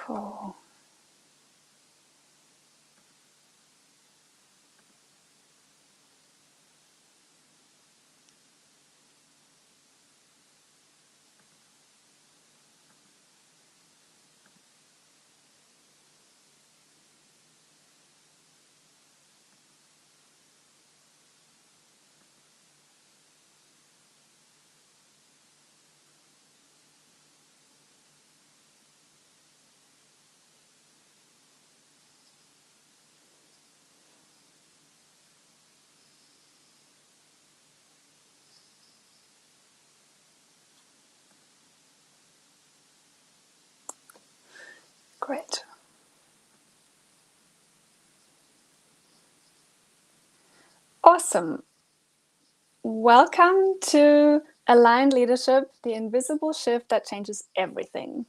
Cool. Great. Awesome. Welcome to Aligned Leadership, the invisible shift that changes everything.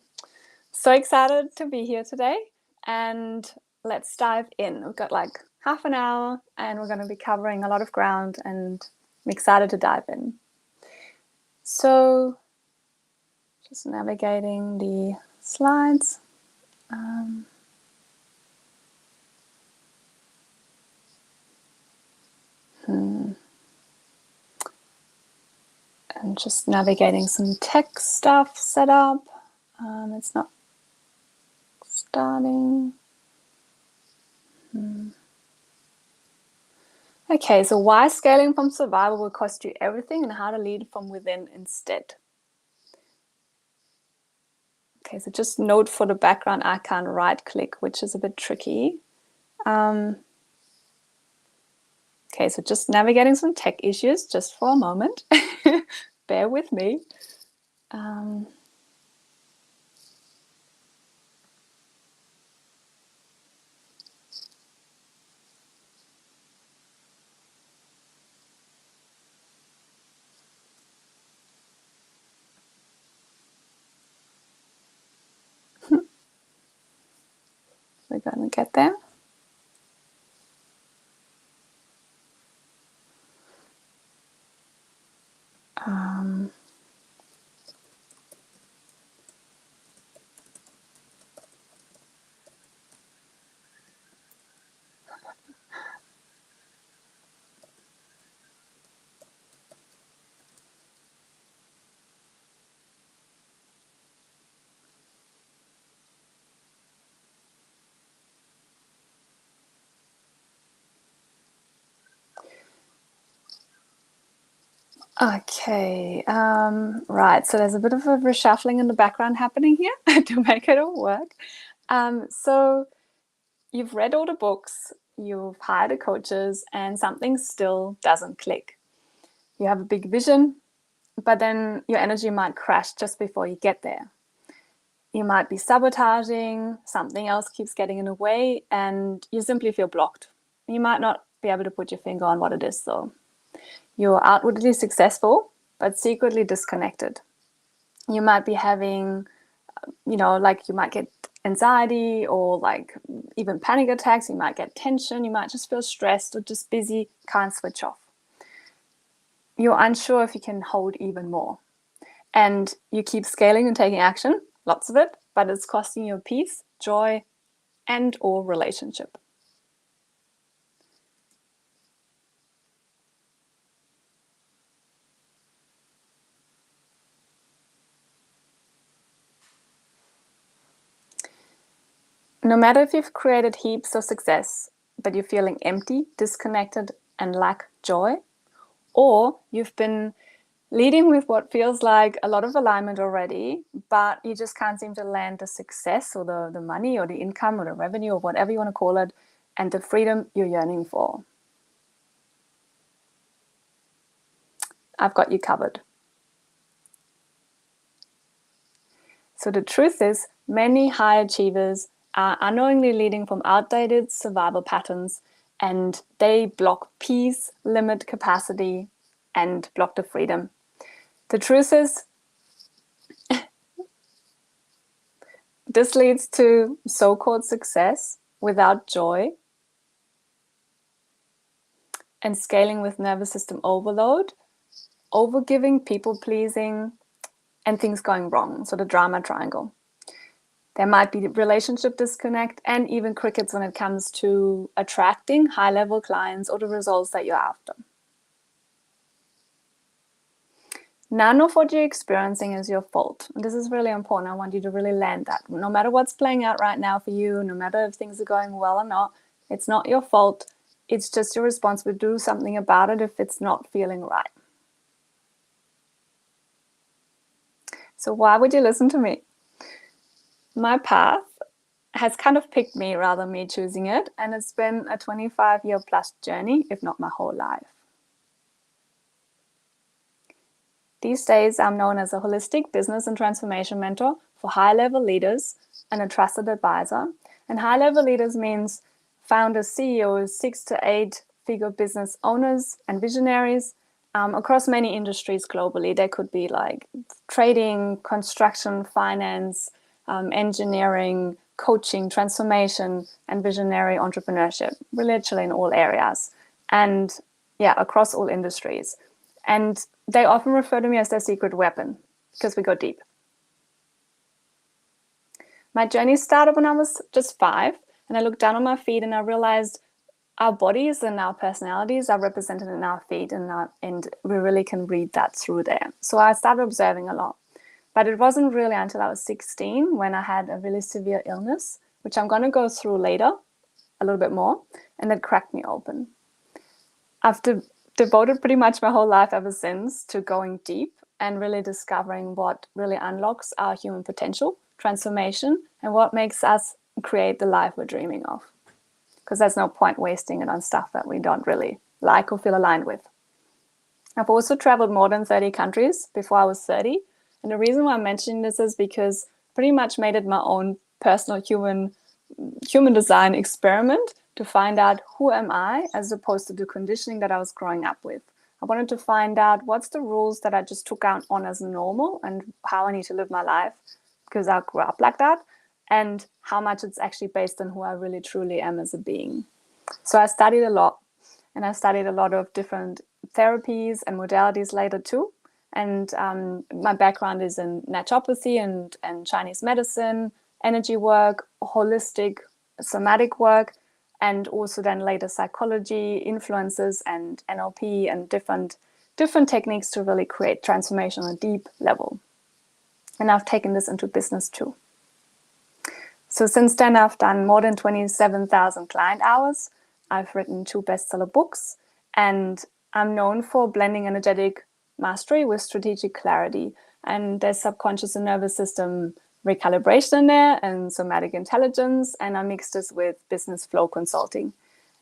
So excited to be here today, and let's dive in. We've got like half an hour and we're going to be covering a lot of ground, and I'm excited to dive in. So just navigating the slides. And just navigating some tech stuff set up. It's not starting. Okay, so why scaling from survival will cost you everything and how to lead from within instead. Okay, so just note for the background, I can't right click, which is a bit tricky. Okay, so just navigating some tech issues just for a moment. Bear with me. We're going to get there. Okay, right, so there's a bit of a reshuffling in the background happening here to make it all work. So you've read all the books, you've hired the coaches, and something still doesn't click. You have a big vision, but then your energy might crash just before you get there. You might be sabotaging, something else keeps getting in the way, and you simply feel blocked. You might not be able to put your finger on what it is, though. You're outwardly successful, but secretly disconnected. You might be having, like you might get anxiety or like even panic attacks. You might get tension. You might just feel stressed or just busy, can't switch off. You're unsure if you can hold even more. And you keep scaling and taking action, lots of it, but it's costing you peace, joy, and or relationship. No matter if you've created heaps of success, but you're feeling empty, disconnected, and lack joy, or you've been leading with what feels like a lot of alignment already, but you just can't seem to land the success or the money or the income or the revenue or whatever you want to call it, and the freedom you're yearning for. I've got you covered. So the truth is, many high achievers are unknowingly leading from outdated survival patterns, and they block peace, limit capacity, and block the freedom. The truth is, this leads to so-called success without joy and scaling with nervous system overload, overgiving, people pleasing, and things going wrong. So the drama triangle. There might be relationship disconnect and even crickets when it comes to attracting high-level clients or the results that you're after. None of what you're experiencing is your fault. And this is really important. I want you to really land that. No matter what's playing out right now for you, no matter if things are going well or not, it's not your fault. It's just your responsibility to do something about it if it's not feeling right. So why would you listen to me? My path has kind of picked me rather than me choosing it. And it's been a 25-year plus journey, if not my whole life. These days, I'm known as a holistic business and transformation mentor for high-level leaders and a trusted advisor. And high-level leaders means founders, CEOs, 6 to 8 figure business owners and visionaries across many industries globally. They could be like trading, construction, finance, engineering, coaching, transformation, and visionary entrepreneurship, literally in all areas. And yeah, across all industries. And they often refer to me as their secret weapon because we go deep. My journey started when I was just 5, and I looked down on my feet and I realized our bodies and our personalities are represented in our feet, and we really can read that through there. So I started observing a lot. But it wasn't really until I was 16 when I had a really severe illness, which I'm going to go through later a little bit more, and it cracked me open. I've devoted pretty much my whole life ever since to going deep and really discovering what really unlocks our human potential, transformation, and what makes us create the life we're dreaming of. Because there's no point wasting it on stuff that we don't really like or feel aligned with. I've also traveled more than 30 countries before I was 30. And the reason why I'm mentioning this is because I pretty much made it my own personal human design experiment to find out who am I as opposed to the conditioning that I was growing up with. I wanted to find out what's the rules that I just took out on as normal and how I need to live my life because I grew up like that, and how much it's actually based on who I really truly am as a being. So I studied a lot, and I studied a lot of different therapies and modalities later too. And my background is in naturopathy and Chinese medicine, energy work, holistic, somatic work, and also then later psychology, influences, and NLP, and different techniques to really create transformation on a deep level. And I've taken this into business too. So since then, I've done more than 27,000 client hours. I've written 2 bestseller books, and I'm known for blending energetic mastery with strategic clarity. And there's subconscious and nervous system recalibration in there and somatic intelligence, and I mix this with business flow consulting.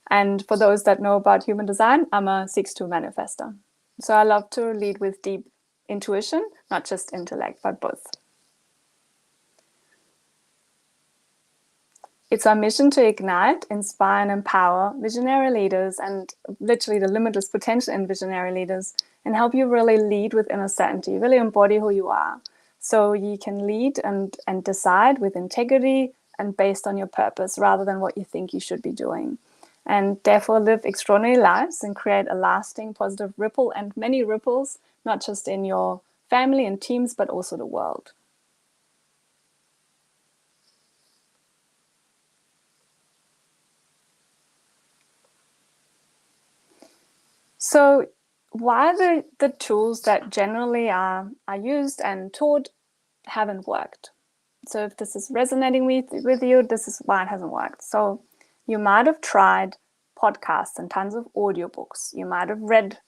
And for those that know about human design, I'm a 6-2 manifestor. So I love to lead with deep intuition, not just intellect, but both. It's our mission to ignite, inspire, and empower visionary leaders and literally the limitless potential in visionary leaders, and help you really lead with inner certainty, really embody who you are. So you can lead and decide with integrity and based on your purpose rather than what you think you should be doing. And therefore live extraordinary lives and create a lasting positive ripple and many ripples, not just in your family and teams, but also the world. So why the tools that generally are used and taught haven't worked? So if this is resonating with you, this is why it hasn't worked. So you might have tried podcasts and tons of audiobooks. You might have read,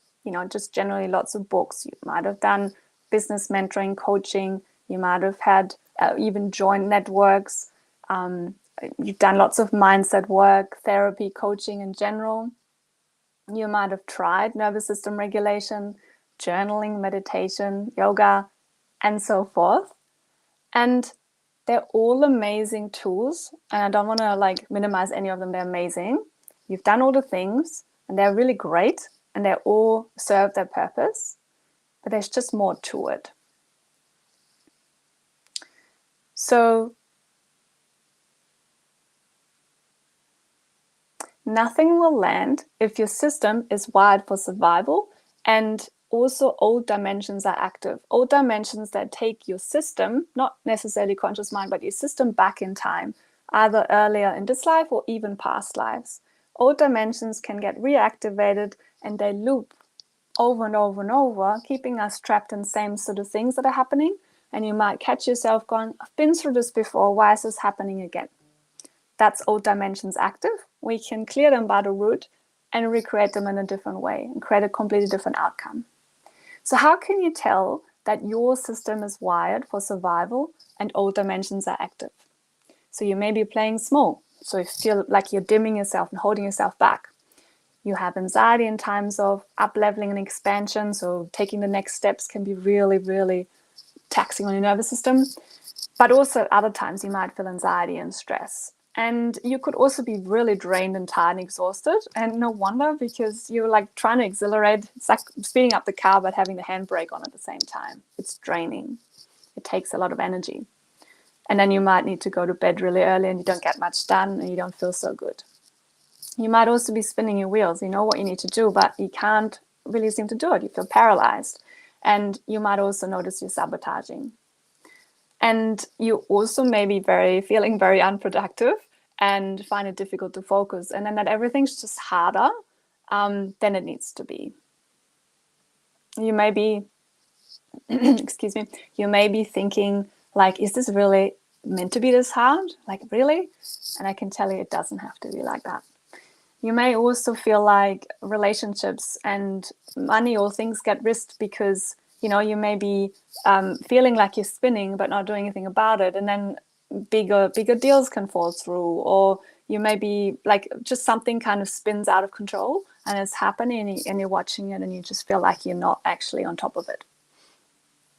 just generally lots of books. You might have done business mentoring, coaching. You might have had even joined networks. You've done lots of mindset work, therapy, coaching in general. You might have tried nervous system regulation, journaling, meditation, yoga, and so forth. And they're all amazing tools. And I don't want to minimize any of them. They're amazing. You've done all the things and they're really great and they all serve their purpose, but there's just more to it. So nothing will land if your system is wired for survival and also old dimensions are active. Old dimensions that take your system, not necessarily conscious mind, but your system back in time, either earlier in this life or even past lives. Old dimensions can get reactivated and they loop over and over and over, keeping us trapped in the same sort of things that are happening. And you might catch yourself going, I've been through this before, why is this happening again? That's old dimensions active. We can clear them by the root and recreate them in a different way and create a completely different outcome. So how can you tell that your system is wired for survival and old dimensions are active? So you may be playing small, so you feel like you're dimming yourself and holding yourself back. You have anxiety in times of up-leveling and expansion, so taking the next steps can be really, really taxing on your nervous system. But also at other times you might feel anxiety and stress. And you could also be really drained and tired and exhausted. And no wonder, because you're like trying to exhilarate. It's like speeding up the car but having the handbrake on at the same time. It's draining. It takes a lot of energy. And then you might need to go to bed really early and you don't get much done and you don't feel so good. You might also be spinning your wheels. You know what you need to do, but you can't really seem to do it. You feel paralyzed. And you might also notice you're sabotaging. And you also may be feeling very unproductive and find it difficult to focus. And then that everything's just harder than it needs to be. You may be, excuse me, you may be thinking like, is this really meant to be this hard? Like, really? And I can tell you it doesn't have to be like that. You may also feel like relationships and money or things get risked because, you know, you may be feeling like you're spinning but not doing anything about it. And then bigger deals can fall through. Or you may be like just something kind of spins out of control and it's happening and you're watching it and you just feel like you're not actually on top of it.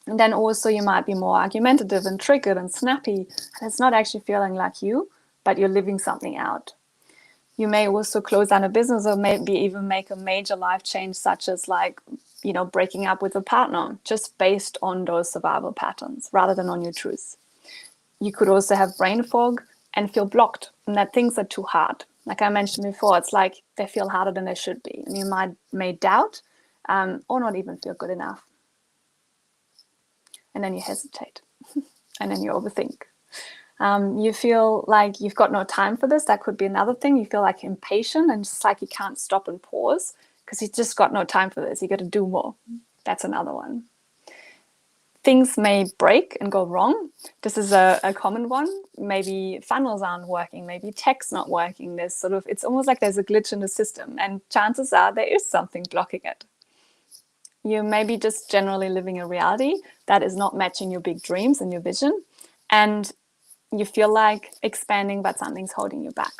And then also you might be more argumentative and triggered and snappy. And it's not actually feeling like you, but you're living something out. You may also close down a business or maybe even make a major life change, such as like, you know, breaking up with a partner, just based on those survival patterns rather than on your truth. You could also have brain fog and feel blocked and that things are too hard. Like I mentioned before, it's like they feel harder than they should be. And you may doubt or not even feel good enough. And then you hesitate and then you overthink. You feel like you've got no time for this. That could be another thing. You feel like impatient and just like you can't stop and pause because you've just got no time for this. You got to do more. That's another one. Things may break and go wrong. This is a common one. Maybe funnels aren't working. Maybe tech's not working. It's almost like there's a glitch in the system and chances are there is something blocking it. You may be just generally living a reality that is not matching your big dreams and your vision. And you feel like expanding, but something's holding you back.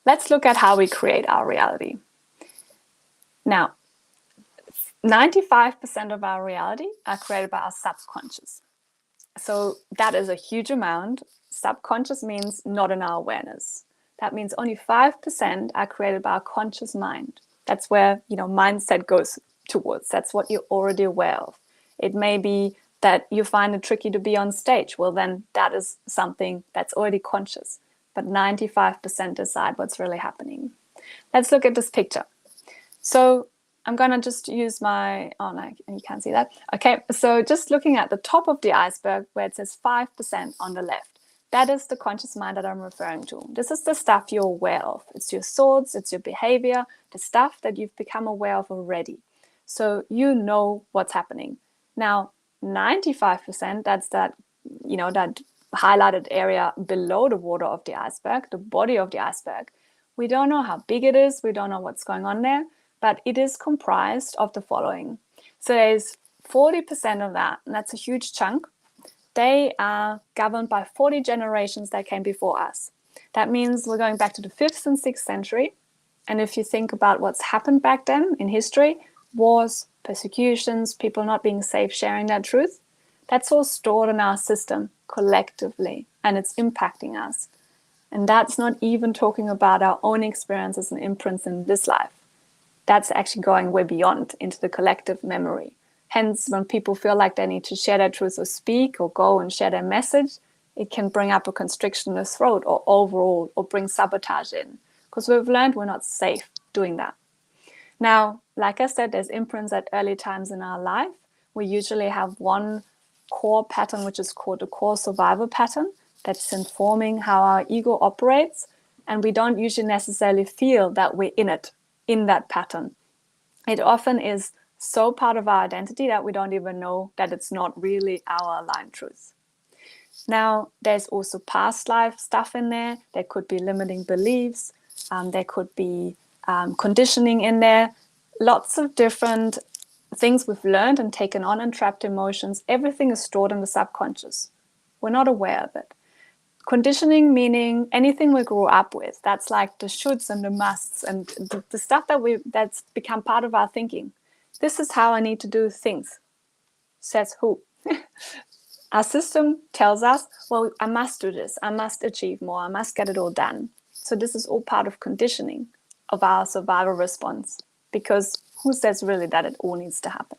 Let's look at how we create our reality. Now, 95% of our reality are created by our subconscious. So that is a huge amount. Subconscious means not in our awareness. That means only 5% are created by our conscious mind. That's where, you know, mindset goes towards. That's what you're already aware of. It may be that you find it tricky to be on stage. Well, then that is something that's already conscious. But 95% decide what's really happening. Let's look at this picture. So I'm going to just use my, oh no, you can't see that. Okay, so just looking at the top of the iceberg where it says 5% on the left. That is the conscious mind that I'm referring to. This is the stuff you're aware of. It's your thoughts, it's your behavior, the stuff that you've become aware of already. So you know what's happening. Now, 95%, that's that, you know, that highlighted area below the water of the iceberg, the body of the iceberg. We don't know how big it is. We don't know what's going on there, but it is comprised of the following. So there's 40% of that, and that's a huge chunk. They are governed by 40 generations that came before us. That means we're going back to the 5th and 6th century. And if you think about what's happened back then in history, wars, persecutions, people not being safe, sharing their truth, that's all stored in our system collectively, and it's impacting us. And that's not even talking about our own experiences and imprints in this life. That's actually going way beyond into the collective memory. Hence, when people feel like they need to share their truth or speak or go and share their message, it can bring up a constriction in the throat or overall, or bring sabotage in. Because we've learned we're not safe doing that. Now, like I said, there's imprints at early times in our life. We usually have one core pattern, which is called the core survival pattern, that's informing how our ego operates. And we don't usually necessarily feel that we're in that pattern. It often is so part of our identity that we don't even know that it's not really our aligned truth. Now, there's also past life stuff in there. There could be limiting beliefs. There could be conditioning in there. Lots of different things we've learned and taken on, and trapped emotions. Everything is stored in the subconscious. We're not aware of it. Conditioning meaning anything we grew up with. That's like the shoulds and the musts and the stuff that's become part of our thinking. This is how I need to do things. Says who? Our system tells us, well, I must do this. I must achieve more. I must get it all done. So this is all part of conditioning of our survival response, because who says really that it all needs to happen?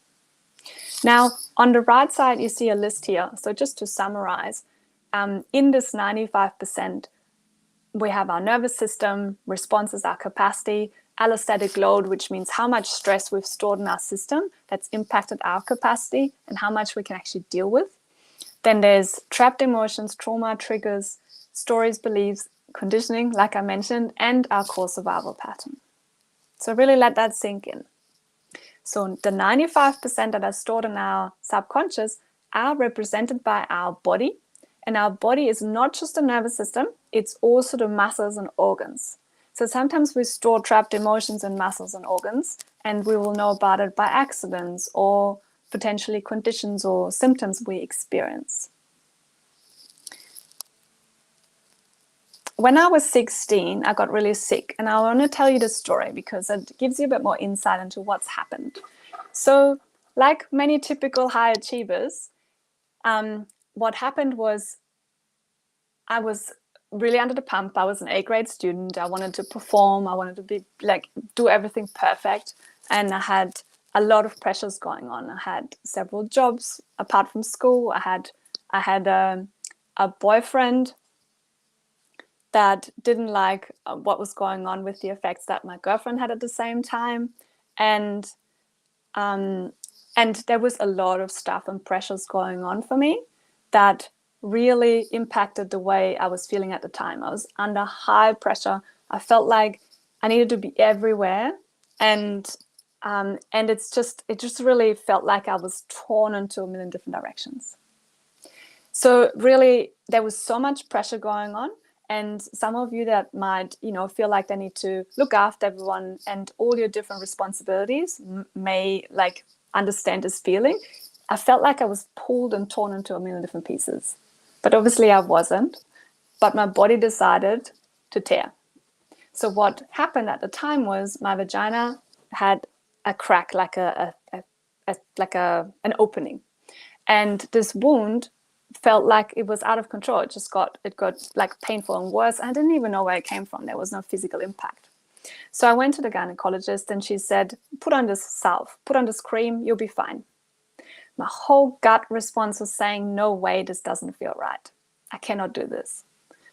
Now, on the right side, you see a list here. So just to summarize, in this 95%, we have our nervous system, responses, our capacity, allostatic load, which means how much stress we've stored in our system that's impacted our capacity and how much we can actually deal with. Then there's trapped emotions, trauma, triggers, stories, beliefs, conditioning, like I mentioned, and our core survival pattern. So really let that sink in. So the 95% that are stored in our subconscious are represented by our body. And our body is not just the nervous system, it's also the muscles and organs. So sometimes we store trapped emotions in muscles and organs, and we will know about it by accidents or potentially conditions or symptoms we experience. When I was 16, I got really sick, and I want to tell you the story because it gives you a bit more insight into what's happened. So, like many typical high achievers, what happened was I was really under the pump. I was an A-grade student. I wanted to perform. I wanted to be do everything perfect, and I had a lot of pressures going on. I had several jobs apart from school. I had a boyfriend that didn't like what was going on with the effects that my girlfriend had at the same time, and there was a lot of stuff and pressures going on for me that really impacted the way I was feeling at the time. I was under high pressure. I felt like I needed to be everywhere, and it just really felt like I was torn into a million different directions. So really, there was so much pressure going on. And some of you that might, feel like they need to look after everyone and all your different responsibilities may understand this feeling. I felt like I was pulled and torn into a million different pieces. But obviously I wasn't. But my body decided to tear. So what happened at the time was my vagina had a crack, like an opening. And this wound felt like it was out of control. It got like painful and worse. I didn't even know where it came from. There was no physical impact. So I went to the gynecologist and she said, put on this salve, put on this cream, you'll be fine. My whole gut response was saying, no way, this doesn't feel right. I cannot do this.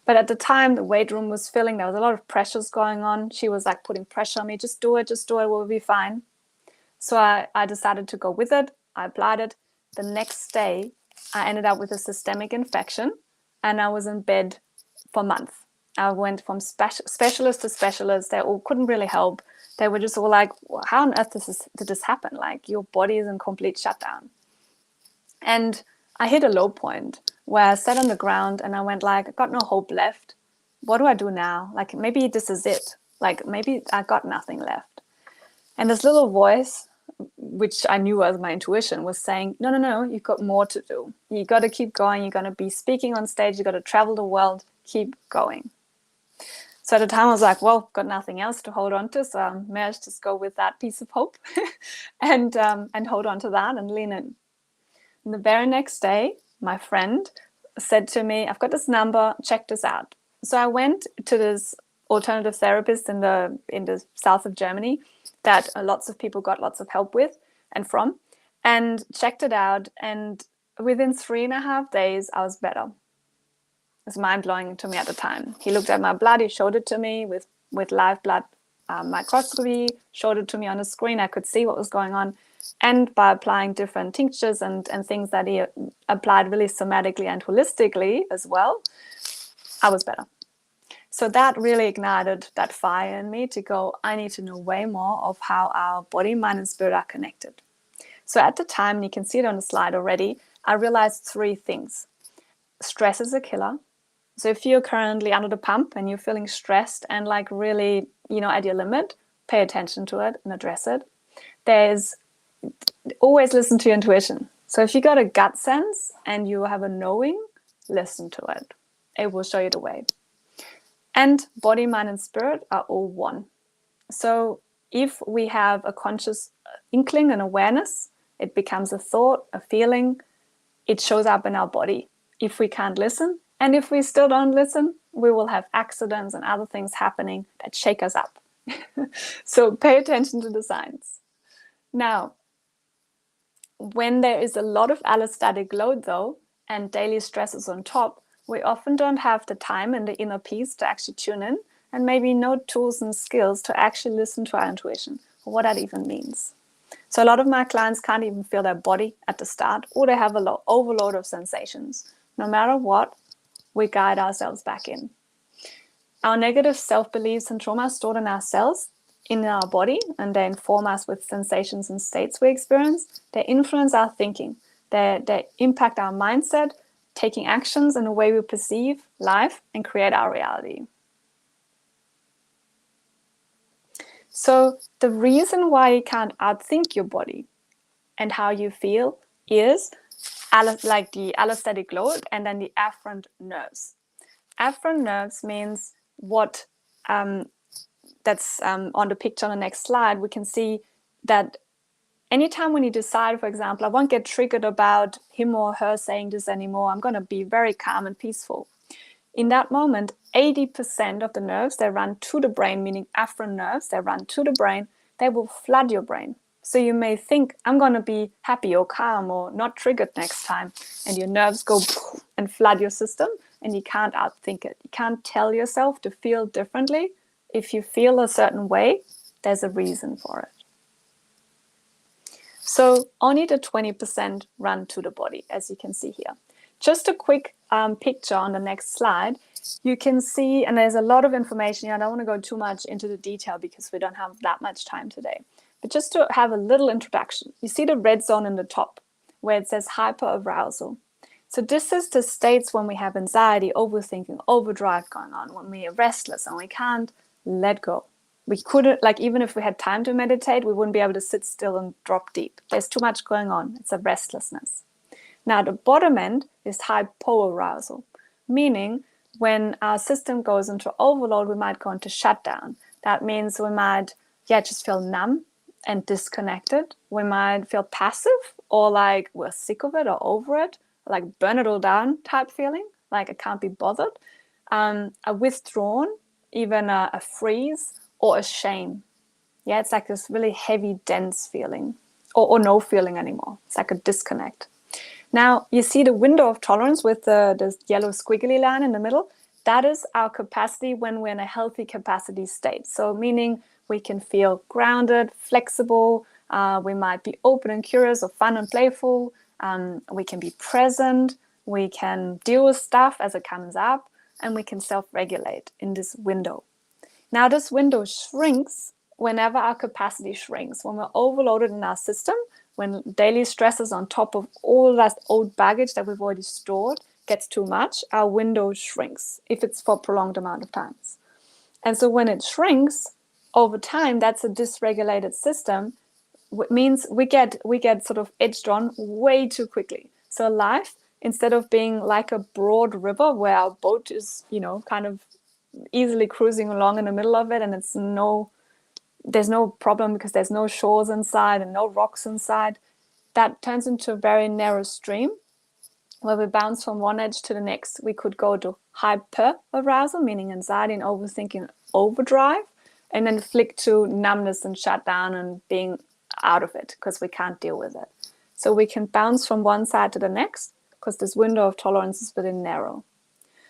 But at the time, the weight room was filling. There was a lot of pressures going on. She was like putting pressure on me. Just do it, we'll be fine. So I decided to go with it. I applied it. The next day, I ended up with a systemic infection, and I was in bed for months. I went from specialist to specialist. They all couldn't really help. They were just all like, well, how on earth did this happen? Like, your body is in complete shutdown. And I hit a low point where I sat on the ground and I went like, I got no hope left. What do I do now? Like, maybe this is it. Like, maybe I got nothing left. And this little voice, which I knew was my intuition, was saying, no, you've got more to do. You got to keep going. You're going to be speaking on stage. You got to travel the world. Keep going. So at the time I was like, well, got nothing else to hold on to. So I managed to just go with that piece of hope and hold on to that and lean in. And the very next day, my friend said to me, I've got this number, check this out. So I went to this alternative therapist in the south of Germany that lots of people got lots of help with and from, and checked it out. And within 3.5 days, I was better. It was mind-blowing to me at the time. He looked at my blood, he showed it to me with live blood microscopy, showed it to me on a screen. I could see what was going on. And by applying different tinctures and things that he applied really somatically and holistically as well, I was better. So that really ignited that fire in me to go, I need to know way more of how our body, mind, and spirit are connected. So at the time, and you can see it on the slide already, I realized 3 things. Stress is a killer. So if you're currently under the pump and you're feeling stressed and like really, at your limit, pay attention to it and address it. There's always listen to your intuition. So if you got a gut sense and you have a knowing, listen to it. It will show you the way. And body, mind, and spirit are all one. So if we have a conscious inkling and awareness, it becomes a thought, a feeling, it shows up in our body. If we can't listen, and if we still don't listen, we will have accidents and other things happening that shake us up. So pay attention to the signs. Now, when there is a lot of allostatic load though, and daily stress is on top, we often don't have the time and the inner peace to actually tune in, and maybe no tools and skills to actually listen to our intuition, or what that even means. So a lot of my clients can't even feel their body at the start, or they have a overload of sensations. No matter what, we guide ourselves back in. Our negative self-beliefs and trauma are stored in our cells, in our body, and they inform us with sensations and states we experience. They influence our thinking. They impact our mindset, taking actions in the way we perceive life and create our reality. So the reason why you can't outthink your body and how you feel is like the allostatic load and then the afferent nerves. Afferent nerves means what that's on the picture on the next slide. We can see that anytime when you decide, for example, I won't get triggered about him or her saying this anymore, I'm going to be very calm and peaceful. In that moment, 80% of the nerves, they run to the brain, meaning afferent nerves, they run to the brain, they will flood your brain. So you may think, I'm going to be happy or calm or not triggered next time. And your nerves go and flood your system, and you can't outthink it. You can't tell yourself to feel differently. If you feel a certain way, there's a reason for it. So only the 20% run to the body, as you can see here. Just a quick picture on the next slide. You can see, and there's a lot of information here. I don't want to go too much into the detail because we don't have that much time today. But just to have a little introduction, you see the red zone in the top where it says hyperarousal. So this is the states when we have anxiety, overthinking, overdrive going on, when we are restless and we can't let go. We couldn't, like, even if we had time to meditate, we wouldn't be able to sit still and drop deep. There's too much going on. It's a restlessness. Now, the bottom end is hypoarousal, meaning when our system goes into overload, we might go into shutdown. That means we might, just feel numb and disconnected. We might feel passive, or like we're sick of it or over it, like burn it all down type feeling, like I can't be bothered. A withdrawn, even a freeze, or a shame. Yeah, it's like this really heavy, dense feeling, or no feeling anymore. It's like a disconnect. Now, you see the window of tolerance with the yellow squiggly line in the middle? That is our capacity when we're in a healthy capacity state. So meaning we can feel grounded, flexible, we might be open and curious or fun and playful, we can be present, we can deal with stuff as it comes up, and we can self-regulate in this window. Now, this window shrinks whenever our capacity shrinks, when we're overloaded in our system, when daily stresses on top of all that old baggage that we've already stored gets too much, our window shrinks if it's for a prolonged amount of times. And so when it shrinks over time, that's a dysregulated system. It means we get sort of edged on way too quickly. So life, instead of being like a broad river where our boat is, kind of easily cruising along in the middle of it, and there's no problem because there's no shores inside and no rocks inside, that turns into a very narrow stream where we bounce from one edge to the next. We could go to hyperarousal, meaning anxiety and overthinking, overdrive, and then flick to numbness and shutdown and being out of it because we can't deal with it. So we can bounce from one side to the next because this window of tolerance is very narrow.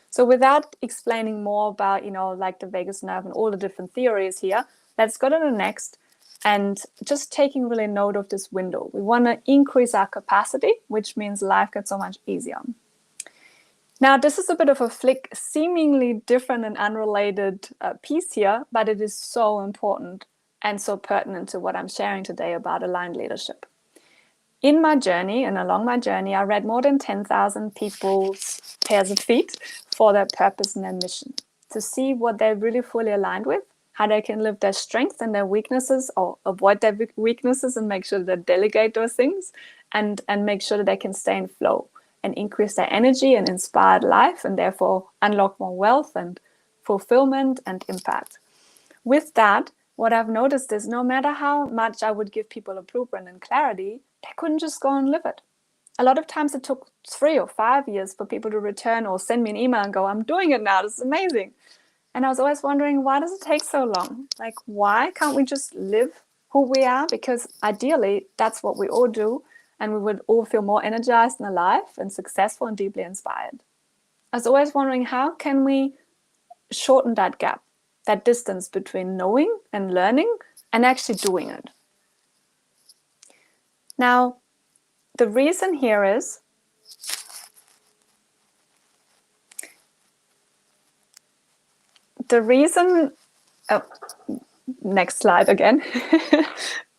So without explaining more about, like the vagus nerve and all the different theories here, let's go to the next. And just taking really note of this window. We want to increase our capacity, which means life gets so much easier. Now, this is a bit of a seemingly different and unrelated piece here, but it is so important and so pertinent to what I'm sharing today about aligned leadership. In my journey and along my journey, I read more than 10,000 people's pairs of feet for their purpose and their mission, to see what they're really fully aligned with, how they can live their strengths and their weaknesses, or avoid their weaknesses and make sure they delegate those things, and make sure that they can stay in flow and increase their energy and inspired life, and therefore unlock more wealth and fulfillment and impact. With that, what I've noticed is no matter how much I would give people a blueprint and clarity, they couldn't just go and live it. A lot of times it took 3 or 5 years for people to return or send me an email and go, I'm doing it now, this is amazing. And I was always wondering, why does it take so long? Like, why can't we just live who we are? Because ideally, that's what we all do, and we would all feel more energized and alive and successful and deeply inspired. I was always wondering, how can we shorten that gap, that distance between knowing and learning and actually doing it? Now, the reason here is next slide again,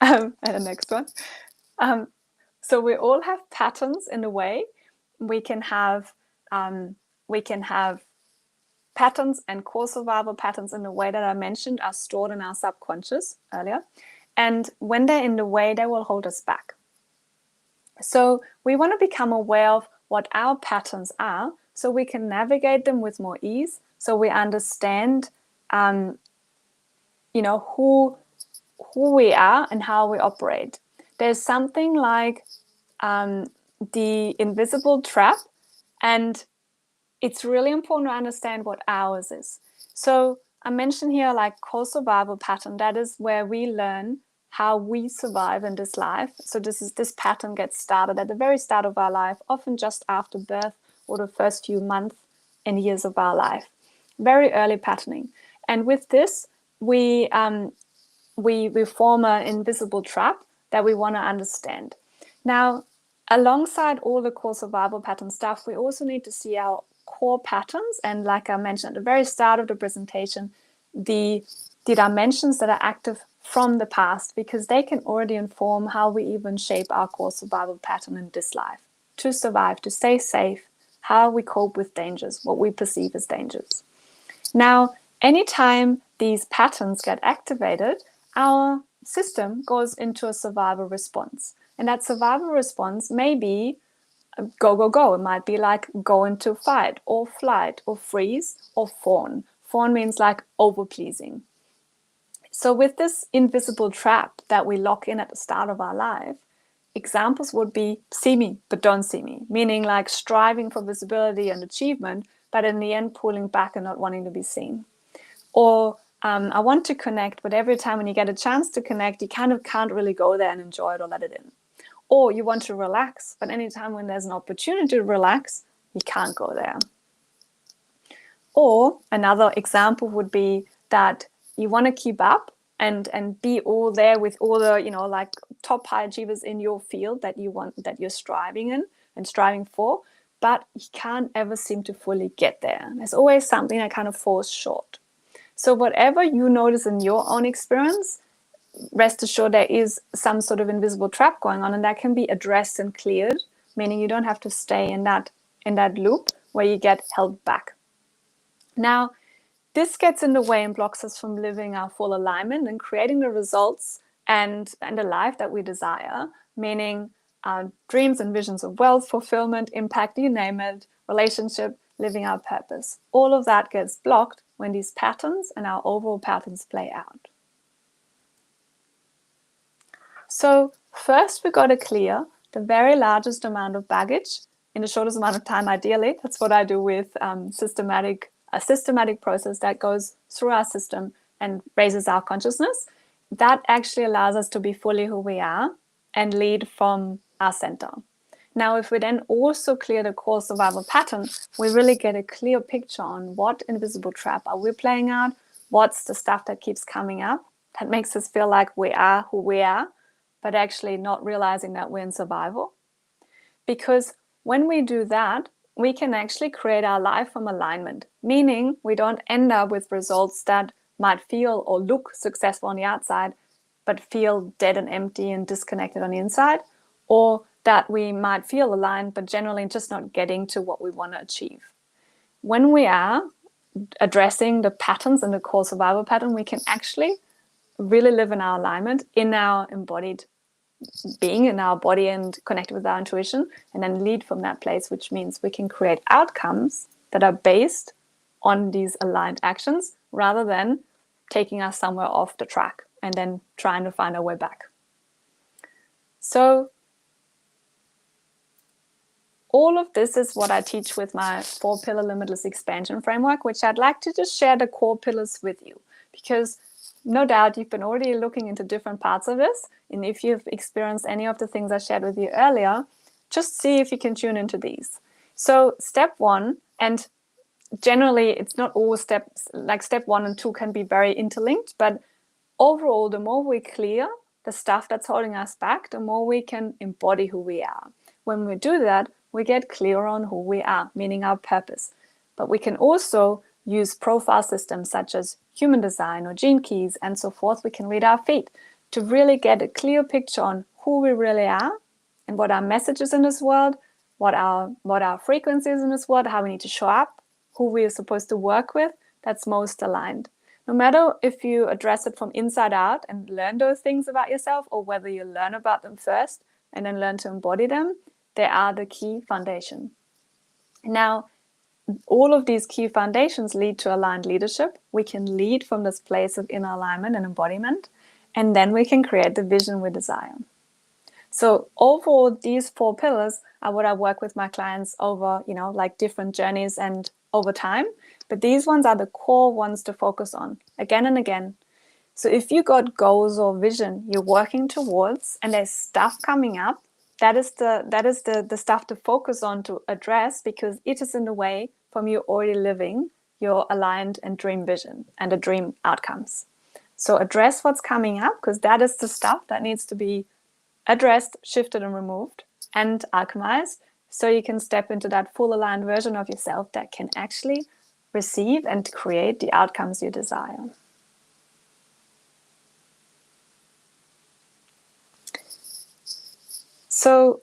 and the next one. So we all have patterns in a way. We can have patterns and core survival patterns in the way that I mentioned are stored in our subconscious earlier. And when they're in the way, they will hold us back. So we want to become aware of what our patterns are so we can navigate them with more ease, so we understand who we are and how we operate. There's something like the invisible trap, and it's really important to understand what ours is. So I mentioned here like core survival pattern. That is where we learn how we survive in this life. So this pattern gets started at the very start of our life, often just after birth or the first few months and years of our life. Very early patterning. And with this, we form an invisible trap that we want to understand. Now, alongside all the core survival pattern stuff, we also need to see our core patterns. And like I mentioned at the very start of the presentation, the dimensions that are active from the past, because they can already inform how we even shape our core survival pattern in this life. To survive, to stay safe, how we cope with dangers, what we perceive as dangers. Now, anytime these patterns get activated, our system goes into a survival response. And that survival response may be go, go, go. It might be like go into fight or flight or freeze or fawn. Fawn means like over-pleasing. So with this invisible trap that we lock in at the start of our life, examples would be see me, but don't see me, meaning like striving for visibility and achievement, but in the end pulling back and not wanting to be seen. Or I want to connect, but every time when you get a chance to connect, you kind of can't really go there and enjoy it or let it in. Or you want to relax, but anytime when there's an opportunity to relax, you can't go there. Or another example would be that you want to keep up and be all there with all the, like top high achievers in your field that you're striving in and striving for, but you can't ever seem to fully get there. There's always something that kind of falls short. So whatever you notice in your own experience, rest assured there is some sort of invisible trap going on, and that can be addressed and cleared, meaning you don't have to stay in that loop where you get held back. Now, this gets in the way and blocks us from living our full alignment and creating the results and the life that we desire, meaning our dreams and visions of wealth, fulfillment, impact, you name it, relationship, living our purpose. All of that gets blocked when these patterns and our overall patterns play out. So first we got to clear the very largest amount of baggage in the shortest amount of time, ideally. That's what I do with a systematic process that goes through our system and raises our consciousness. That actually allows us to be fully who we are and lead from our center. Now, if we then also clear the core survival pattern, we really get a clear picture on what invisible trap are we playing out, what's the stuff that keeps coming up, that makes us feel like we are who we are, but actually not realizing that we're in survival. Because when we do that, we can actually create our life from alignment, meaning we don't end up with results that might feel or look successful on the outside, but feel dead and empty and disconnected on the inside, or that we might feel aligned, but generally just not getting to what we want to achieve. When we are addressing the patterns in the core survival pattern, we can actually really live in our alignment, in our embodied being, in our body, and connected with our intuition, and then lead from that place, which means we can create outcomes that are based on these aligned actions rather than taking us somewhere off the track and then trying to find our way back. So all of this is what I teach with my 4-pillar limitless expansion framework, which I'd like to just share the core pillars with you, because no doubt you've been already looking into different parts of this. And if you've experienced any of the things I shared with you earlier, just see if you can tune into these. So step 1, and generally it's not all steps, like step 1 and 2 can be very interlinked, but overall, the more we clear the stuff that's holding us back, the more we can embody who we are. When we do that, we get clear on who we are, meaning our purpose. But we can also use profile systems such as human design or gene keys and so forth. We can read our feet to really get a clear picture on who we really are and what our message is in this world, what our frequency is in this world, how we need to show up, who we are supposed to work with that's most aligned. No matter if you address it from inside out and learn those things about yourself, or whether you learn about them first and then learn to embody them, they are the key foundation. Now, all of these key foundations lead to aligned leadership. We can lead from this place of inner alignment and embodiment, and then we can create the vision we desire. So overall, these 4 pillars are what I work with my clients over, like different journeys and over time. But these ones are the core ones to focus on again and again. So if you got goals or vision you're working towards and there's stuff coming up, that is the stuff to focus on, to address, because it is in the way from you already living your aligned and dream vision and the dream outcomes. So address what's coming up, because that is the stuff that needs to be addressed, shifted and removed and alchemized, so you can step into that full aligned version of yourself that can actually receive and create the outcomes you desire. So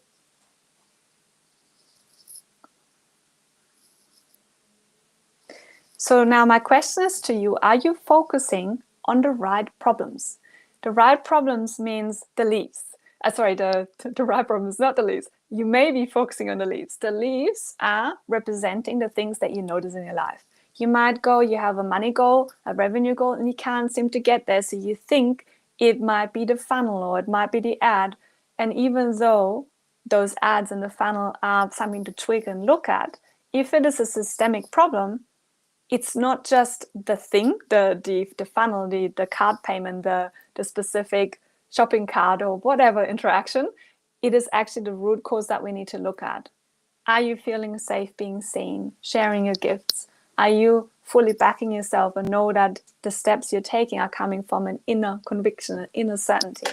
now my question is to you, are you focusing on the right problems? The right problems means the leaves. The right problems, not the leaves. You may be focusing on the leaves. The leaves are representing the things that you notice in your life. You might go, you have a money goal, a revenue goal, and you can't seem to get there. So you think it might be the funnel or it might be the ad. And even though those ads in the funnel are something to tweak and look at, if it is a systemic problem, it's not just the thing, the funnel, the card payment, the specific shopping cart or whatever interaction. It is actually the root cause that we need to look at. Are you feeling safe being seen, sharing your gifts? Are you fully backing yourself and know that the steps you're taking are coming from an inner conviction, an inner certainty?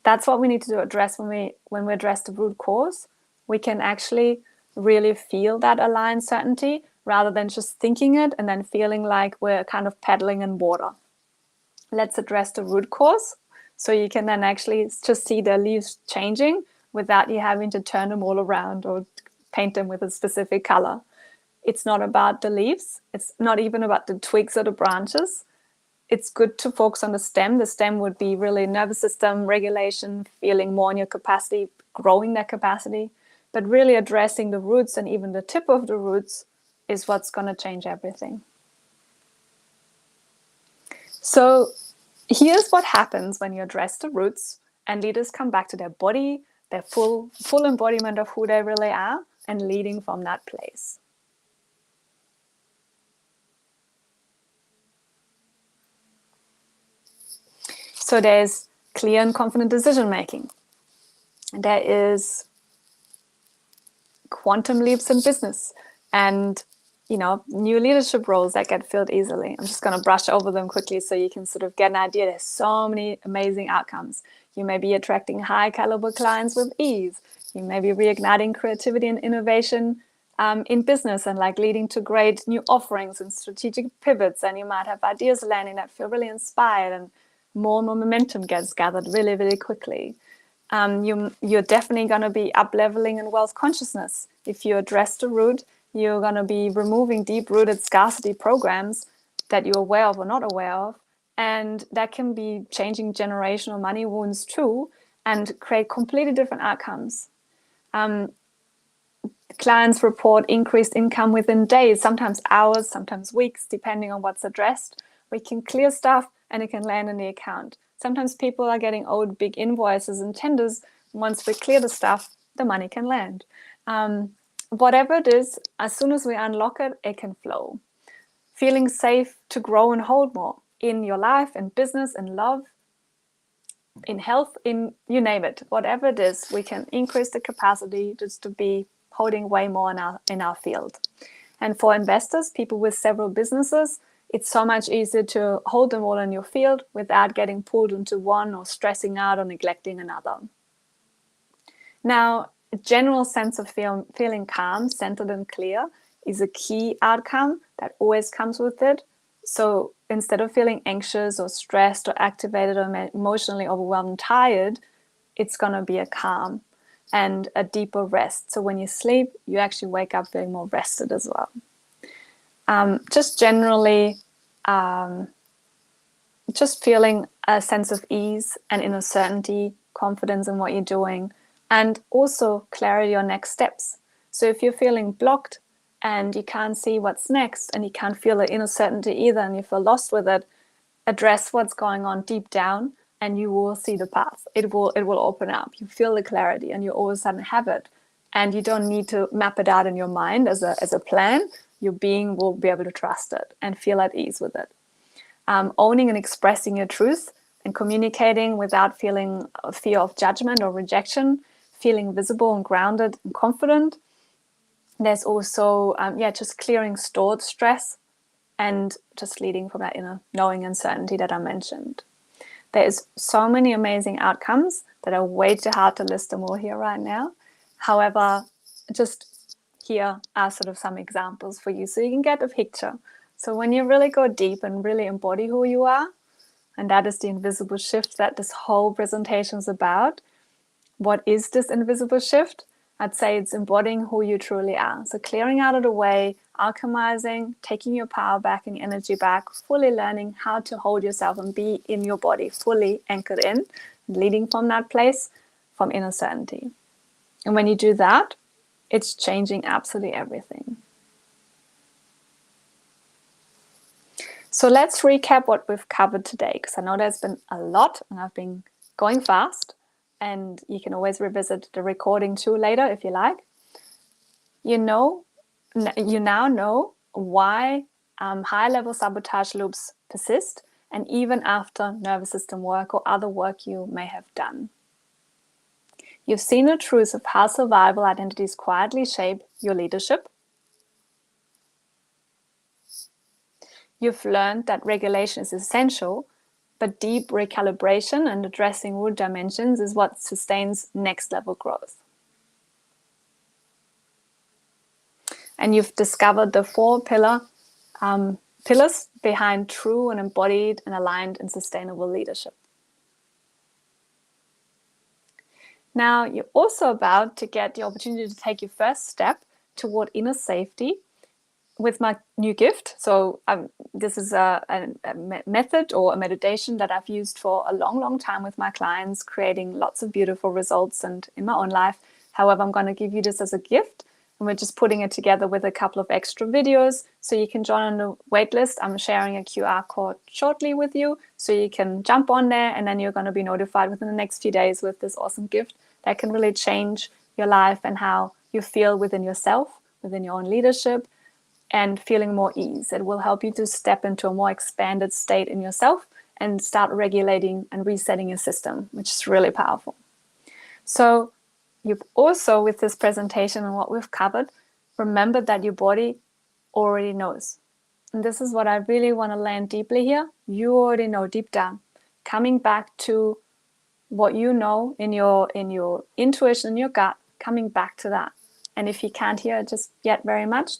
That's what we need to address when we address the root cause. We can actually really feel that aligned certainty, rather than just thinking it and then feeling like we're kind of paddling in water. Let's address the root cause, so you can then actually just see the leaves changing without you having to turn them all around or paint them with a specific color. It's not about the leaves. It's not even about the twigs or the branches. It's good to focus on the stem. The stem would be really nervous system regulation, feeling more in your capacity, growing that capacity, but really addressing the roots and even the tip of the roots is what's going to change everything. So here's what happens when you address the roots and leaders come back to their body, their full embodiment of who they really are, and leading from that place. So there's clear and confident decision making. There is quantum leaps in business and new leadership roles that get filled easily. I'm just going to brush over them quickly so you can sort of get an idea. There's so many amazing outcomes. You may be attracting high caliber clients with ease. You may be reigniting creativity and innovation in business and like leading to great new offerings and strategic pivots. And you might have ideas landing that feel really inspired, and more momentum gets gathered really, really quickly. You're definitely going to be up-leveling in wealth consciousness. If you address the root, you're going to be removing deep-rooted scarcity programs that you're aware of or not aware of. And that can be changing generational money wounds too, and create completely different outcomes. Clients report increased income within days, sometimes hours, sometimes weeks, depending on what's addressed. We can clear stuff and it can land in the account. Sometimes people are getting owed big invoices and tenders. Once we clear the stuff, the money can land. Whatever it is, as soon as we unlock it, it can flow. Feeling safe to grow and hold more in your life, in business, in love, in health, in you name it. Whatever it is, we can increase the capacity just to be holding way more in our field. And for investors, people with several businesses, it's so much easier to hold them all in your field without getting pulled into one or stressing out or neglecting another. Now, a general sense of feeling calm, centered and clear is a key outcome that always comes with it. So instead of feeling anxious or stressed or activated or emotionally overwhelmed and tired, it's going to be a calm and a deeper rest. So when you sleep, you actually wake up feeling more rested as well. Just generally, just feeling a sense of ease and inner certainty, confidence in what you're doing, and also clarity on next steps. So if you're feeling blocked and you can't see what's next and you can't feel the inner certainty either and you feel lost with it, address what's going on deep down and you will see the path. It will open up. You feel the clarity and you all of a sudden have it. And you don't need to map it out in your mind as a plan. Your being will be able to trust it and feel at ease with it. Owning and expressing your truth and communicating without feeling a fear of judgment or rejection, feeling visible and grounded and confident. There's also, just clearing stored stress and just leading from that inner knowing and certainty that I mentioned. There's so many amazing outcomes that are way too hard to list them all here right now. However, just here are sort of some examples for you so you can get a picture. So when you really go deep and really embody who you are, and that is the invisible shift that this whole presentation is about. What is this invisible shift? I'd say it's embodying who you truly are. So clearing out of the way, alchemizing, taking your power back and your energy back, fully learning how to hold yourself and be in your body, fully anchored in, leading from that place, from inner certainty. And when you do that, it's changing absolutely everything. So let's recap what we've covered today, because I know there's been a lot and I've been going fast. And you can always revisit the recording too later if you like. You now know why high-level sabotage loops persist, and even after nervous system work or other work you may have done. You've seen the truth of how survival identities quietly shape your leadership. You've learned that regulation is essential, but deep recalibration and addressing root dimensions is what sustains next level growth. And you've discovered the 4 pillars behind true and embodied and aligned and sustainable leadership. Now you're also about to get the opportunity to take your first step toward inner safety with my new gift. So this is a method or a meditation that I've used for a long time with my clients, creating lots of beautiful results and in my own life. However, I'm going to give you this as a gift, and we're just putting it together with a couple of extra videos so you can join on the waitlist. I'm sharing a QR code shortly with you so you can jump on there, and then you're going to be notified within the next few days with this awesome gift that can really change your life and how you feel within yourself, within your own leadership, and feeling more ease. It will help you to step into a more expanded state in yourself and start regulating and resetting your system, which is really powerful. So you've also, with this presentation and what we've covered, remember that your body already knows. And this is what I really want to land deeply here. You already know deep down. Coming back to what you know in your intuition, in your gut, coming back to that. And if you can't hear it just yet very much,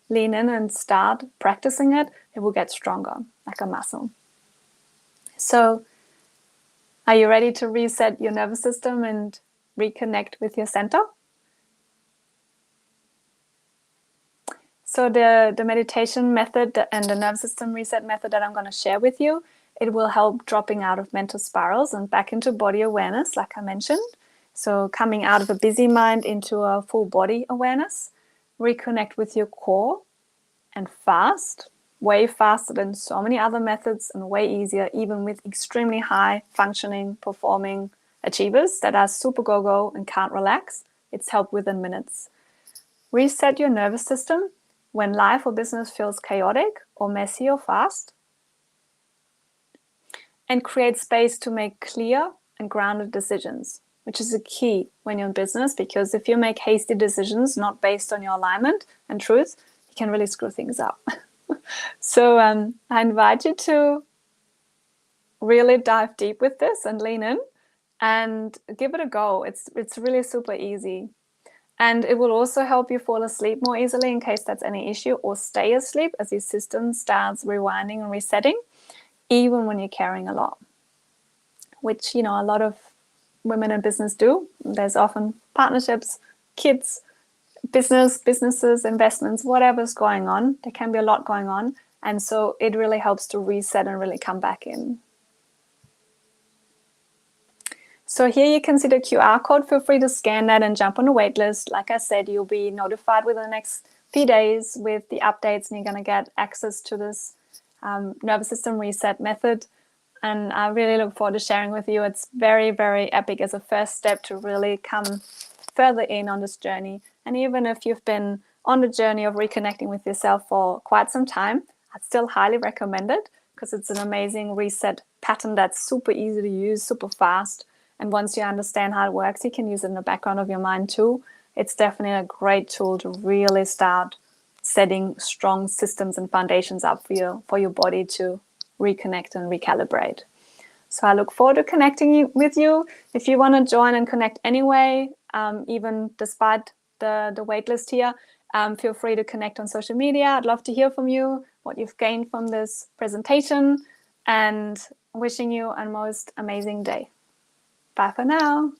lean in and start practicing it. It will get stronger, like a muscle. So, are you ready to reset your nervous system and reconnect with your center? So the meditation method and the nervous system reset method that I'm going to share with you, it will help dropping out of mental spirals and back into body awareness, like I mentioned. So coming out of a busy mind into a full body awareness, reconnect with your core, and fast, way faster than so many other methods and way easier, even with extremely high functioning, performing achievers that are super go-go and can't relax. It's helped within minutes. Reset your nervous system when life or business feels chaotic or messy or fast, and create space to make clear and grounded decisions, which is a key when you're in business, because if you make hasty decisions not based on your alignment and truth, you can really screw things up. So I invite you to really dive deep with this and lean in and give it a go. It's really super easy. And it will also help you fall asleep more easily in case that's any issue, or stay asleep as your system starts rewinding and resetting, even when you're carrying a lot, which, you know, a lot of women in business do. There's often partnerships, kids, businesses, investments, whatever's going on. There can be a lot going on. And so it really helps to reset and really come back in. So here you can see the QR code. Feel free to scan that and jump on the wait list. Like I said, you'll be notified within the next few days with the updates, and you're going to get access to this nervous system reset method. And I really look forward to sharing with you. It's very, very epic as a first step to really come further in on this journey. And even if you've been on the journey of reconnecting with yourself for quite some time, I'd still highly recommend it, because it's an amazing reset pattern that's super easy to use, super fast. And once you understand how it works, you can use it in the background of your mind too. It's definitely a great tool to really start setting strong systems and foundations up for your body to reconnect and recalibrate. So I look forward to connecting with you. If you want to join and connect anyway, even despite the waitlist here, feel free to connect on social media. I'd love to hear from you, what you've gained from this presentation, and wishing you a most amazing day. Bye for now.